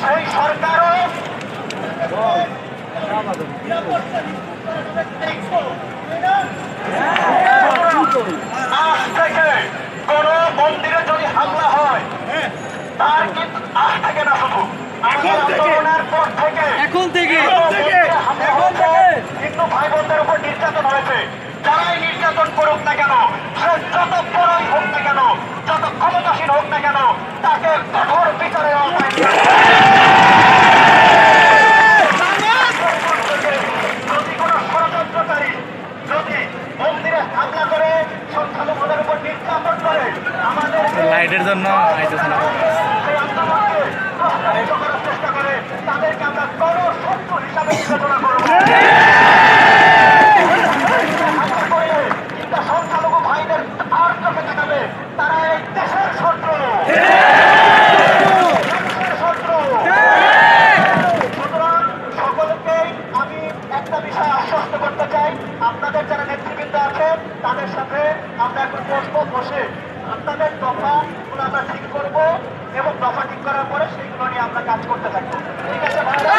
সেই সরকারও আজ থেকে কোন মন্দিরে যদি হামলা হয় তার কিন্তু আজ থেকে না, শুধু আন্দোলনের পর থেকে হিন্দু ভাই বোনদের উপর নির্যাতন হয়েছে। যারাই নির্যাতন করুক না কেন, সে যত বড়ই হোক না কেন, যত ক্ষমতাসীন হোক না কেন, তাকে কঠোর বিচারের আওতায় যদি কোনো ষড়যন্ত্রকারী যদি মন্দিরে হামলা করে সংখ্যালঘুদের উপর নির্যাতন করে আমাদের লাইটের জন্য সেই আন্দোলনকে প্রভাবিত করার চেষ্টা করে, তাদেরকে আমরা গণশত্রু হিসাবে বিবেচনা করব। সংখ্যালঘু ভাইদের আর চোখে দেখাবে, তারা এই দেশের শত্রু, শত্রু। সুতরাং সকলকেই আমি একটা বিষয় আশ্বস্ত করতে চাই, আপনাদের যারা নেতৃবৃন্দ আছে তাদের সাথে আমরা এখন বসবো, বসে আপনাদের দফাগুলো আমরা ঠিক করবো এবং দফা ঠিক করার পরে সেইগুলো নিয়ে আমরা কাজ করতে থাকবো। ঠিক আছে ভাইরা?